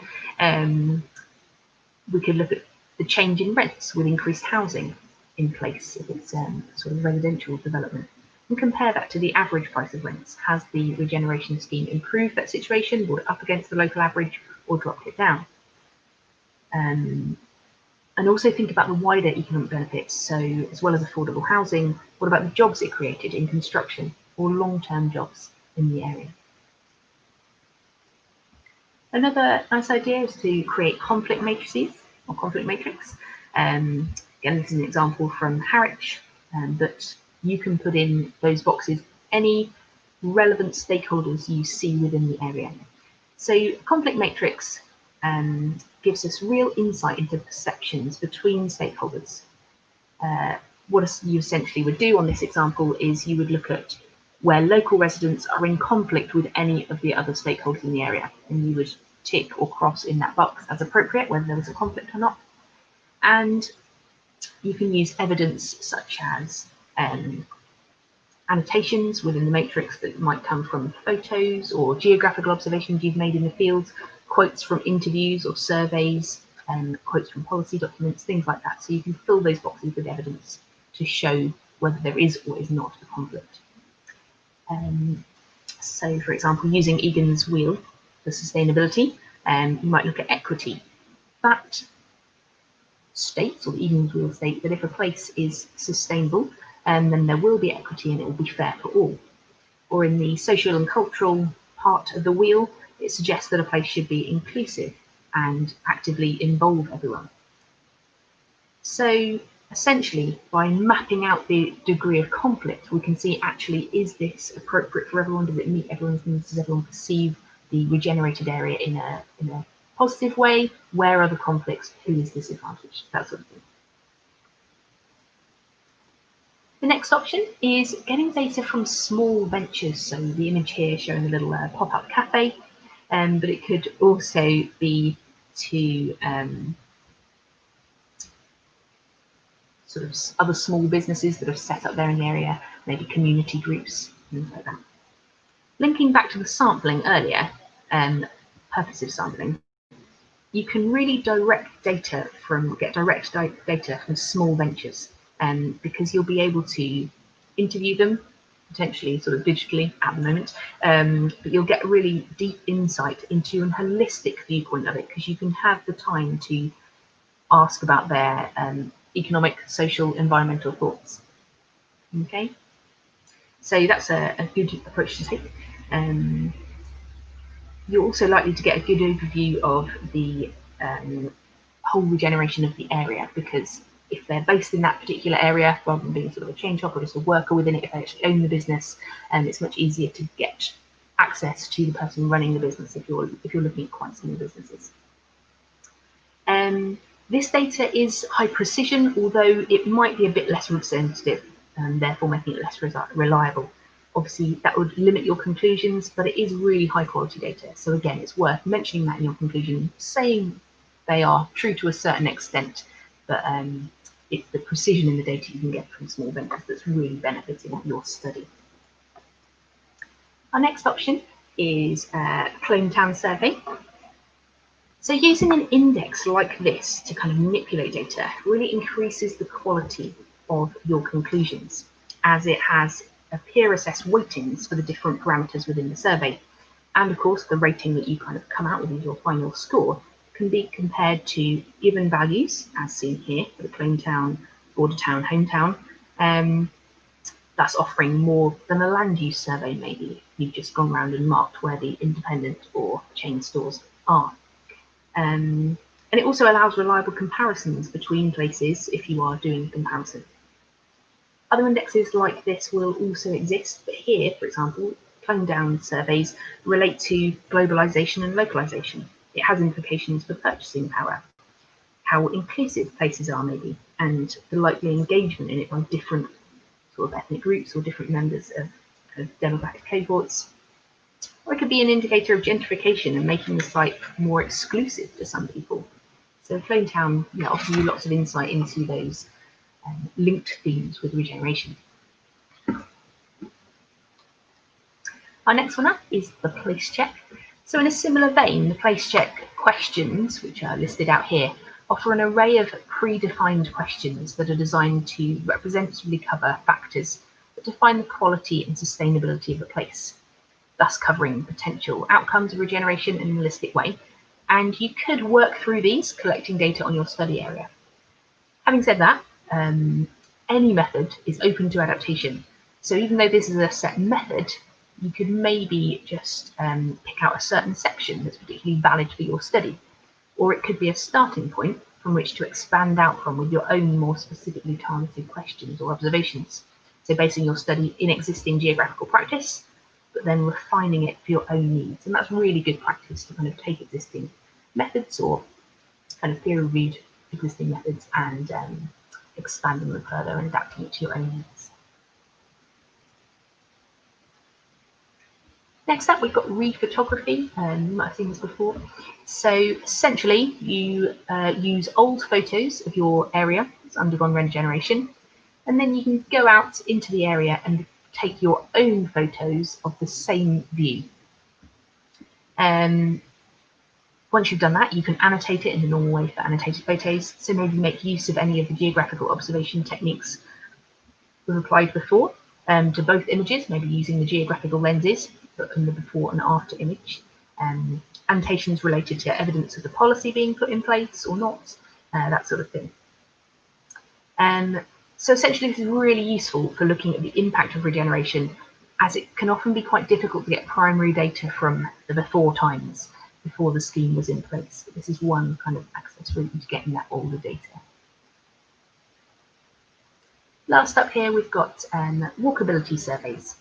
we could look at the change in rents with increased housing. in place if it's sort of residential development, and compare that to the average price of rents. Has the regeneration scheme improved that situation, brought it up against the local average, or dropped it down? And also think about the wider economic benefits. So as well as affordable housing, what about the jobs it created in construction or long-term jobs in the area? Another nice idea is to create conflict matrices or conflict matrix. Again, this is an example from Harwich, but you can put in those boxes any relevant stakeholders you see within the area. So conflict matrix gives us real insight into perceptions between stakeholders. What you essentially would do on this example is you would look at where local residents are in conflict with any of the other stakeholders in the area, and you would tick or cross in that box as appropriate whether there was a conflict or not. And you can use evidence such as annotations within the matrix that might come from photos or geographical observations you've made in the field, quotes from interviews or surveys, quotes from policy documents, things like that. So you can fill those boxes with evidence to show whether there is or is not a conflict. So, for example, using Egan's wheel for sustainability, you might look at equity. That states, or the Egan's wheel states, that if a place is sustainable, then there will be equity and it will be fair for all. Or in the social and cultural part of the wheel, it suggests that a place should be inclusive and actively involve everyone. So essentially, by mapping out the degree of conflict, we can see actually, is this appropriate for everyone? Does it meet everyone's needs? Does everyone perceive the regenerated area in a positive way? Where are the conflicts? Who is disadvantaged? That sort of thing. The next option is getting data from small ventures. So the image here showing a little pop-up cafe, but it could also be to sort of other small businesses that have set up there in the area, maybe community groups, things like that. Linking back to the sampling earlier, purpose of sampling, you can really get direct data from small ventures, because you'll be able to interview them, potentially sort of digitally at the moment, but you'll get really deep insight into a holistic viewpoint of it, because you can have the time to ask about their economic, social, environmental thoughts. Okay, so that's a good approach to take. You're also likely to get a good overview of the whole regeneration of the area, because if they're based in that particular area, rather than being sort of a chain shop or just a worker within it, if they actually own the business, it's much easier to get access to the person running the business if you're looking at quite small businesses. This data is high precision, although it might be a bit less sensitive, and therefore making it less reliable. Obviously, that would limit your conclusions, but it is really high quality data. So again, it's worth mentioning that in your conclusion, saying they are true to a certain extent, but it's the precision in the data you can get from small vendors that's really benefiting your study. Our next option is Clone Town Survey. So using an index like this to kind of manipulate data really increases the quality of your conclusions, as it has a peer-assessed weightings for the different parameters within the survey. And of course, the rating that you kind of come out with as your final score can be compared to given values, as seen here for the Clone Town, Border Town, Hometown. That's offering more than a land use survey, maybe. You've just gone around and marked where the independent or chain stores are. And it also allows reliable comparisons between places if you are doing a comparison. Other indexes like this will also exist, but here, for example, Clone Town surveys relate to globalization and localization. It has implications for purchasing power, how inclusive places are maybe, and the likely engagement in it by different sort of ethnic groups or different members of kind of demographic cohorts. Or it could be an indicator of gentrification and making the site more exclusive to some people. So Clone Town offers you lots of insight into those linked themes with regeneration. Our next one up is the place check. So in a similar vein, the place check questions, which are listed out here, offer an array of predefined questions that are designed to representatively cover factors that define the quality and sustainability of a place, thus covering potential outcomes of regeneration in a holistic way. And you could work through these, collecting data on your study area. Having said that, any method is open to adaptation. So even though this is a set method, you could maybe just pick out a certain section that's particularly valid for your study. Or it could be a starting point from which to expand out from with your own more specifically targeted questions or observations. So basing your study in existing geographical practice, but then refining it for your own needs. And that's really good practice to kind of take existing methods or kind of peer-reviewed existing methods and expanding them further and adapting it to your own needs. Next up, we've got rephotography. You might have seen this before. So essentially, you use old photos of your area that's undergone regeneration, and then you can go out into the area and take your own photos of the same view. Once you've done that, you can annotate it in the normal way for annotated photos. So maybe make use of any of the geographical observation techniques we've applied before to both images, maybe using the geographical lenses in the before and after image. Annotations related to evidence of the policy being put in place or not, that sort of thing. So essentially, this is really useful for looking at the impact of regeneration, as it can often be quite difficult to get primary data from the before times, before the scheme was in place. This is one kind of access route into getting that older data. Last up here, we've got walkability surveys.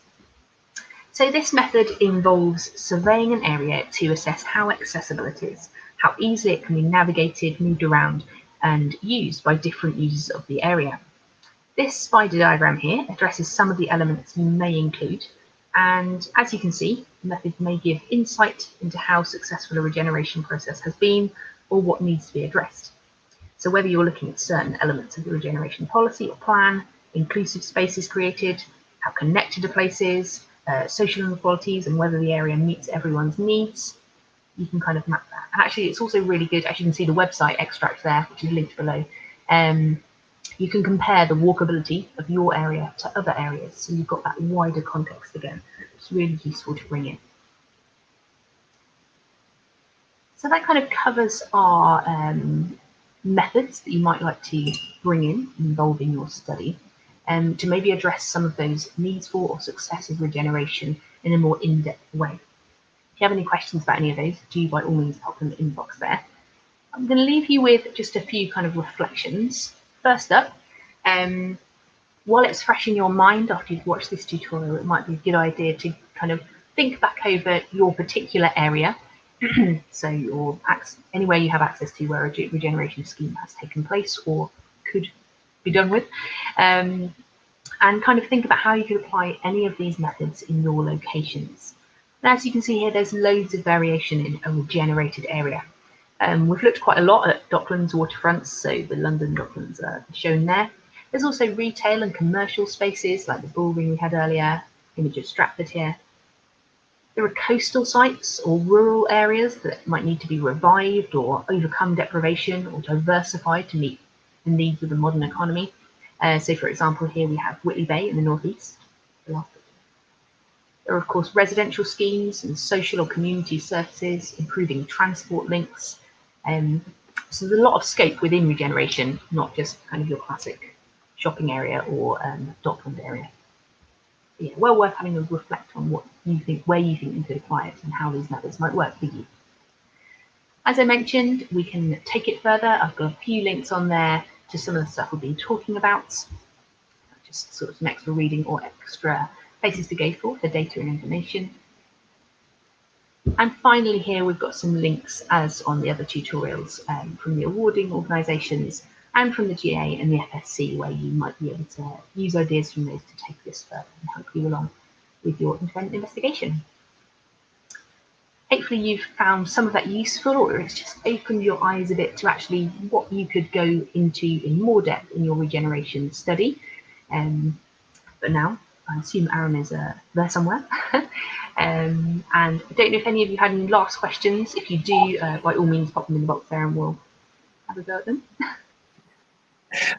So this method involves surveying an area to assess how accessible it is, how easily it can be navigated, moved around, and used by different users of the area. This spider diagram here addresses some of the elements you may include, and as you can see, the method may give insight into how successful a regeneration process has been or what needs to be addressed. So whether you're looking at certain elements of the regeneration policy or plan, inclusive spaces created, how connected a place is, social inequalities, and whether the area meets everyone's needs, you can kind of map that. And actually, it's also really good, as you can see the website extract there, which is linked below. You can compare the walkability of your area to other areas, so you've got that wider context again. It's really useful to bring in. So that kind of covers our methods that you might like to bring in involving your study, to maybe address some of those needs for or successive regeneration in a more in-depth way. If you have any questions about any of those, do by all means pop in the inbox there. I'm going to leave you with just a few kind of reflections. First up, while it's fresh in your mind after you've watched this tutorial, it might be a good idea to kind of think back over your particular area. So anywhere you have access to where a regeneration scheme has taken place or could be done with, and kind of think about how you could apply any of these methods in your locations. And as you can see here, there's loads of variation in a regenerated area. We've looked quite a lot at Docklands waterfronts, so the London Docklands are shown there. There's also retail and commercial spaces like the Bullring we had earlier, image of Stratford here. There are coastal sites or rural areas that might need to be revived or overcome deprivation or diversified to meet the needs of the modern economy. So for example, here we have Whitley Bay in the northeast. There are of course residential schemes and social or community services, improving transport links. So there's a lot of scope within regeneration, not just kind of your classic shopping area or Dockland area. But yeah, well worth having a reflect on what you think, where you think you could apply it and how these methods might work for you. As I mentioned, we can take it further. I've got a few links on there to some of the stuff we've been talking about, just sort of some extra reading or extra places to go for data and information. And finally here we've got some links, as on the other tutorials, from the awarding organisations and from the GA and the FSC, where you might be able to use ideas from those to take this further and help you along with your independent investigation. Hopefully you've found some of that useful, or it's just opened your eyes a bit to actually what you could go into in more depth in your regeneration study. But now I assume Aaron is there somewhere. And I don't know if any of you had any last questions. If you do, by all means pop them in the box there and we'll have a go at them.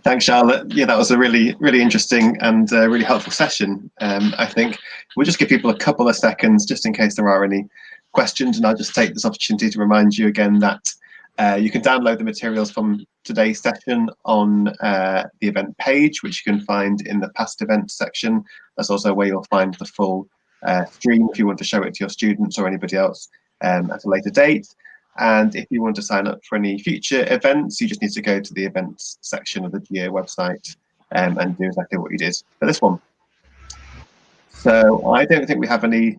Thanks, Charlotte. Yeah, that was a really, really interesting and really helpful session. I think we'll just give people a couple of seconds just in case there are any questions, and I'll just take this opportunity to remind you again that you can download the materials from today's session on the event page, which you can find in the past events section. That's also where you'll find the full stream if you want to show it to your students or anybody else at a later date. And if you want to sign up for any future events, you just need to go to the events section of the GEO website and do exactly what you did for this one. So I don't think we have any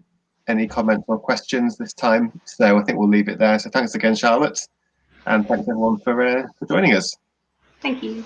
comments or questions this time, so I think we'll leave it there. So thanks again, Charlotte, and thanks everyone for joining us. Thank you.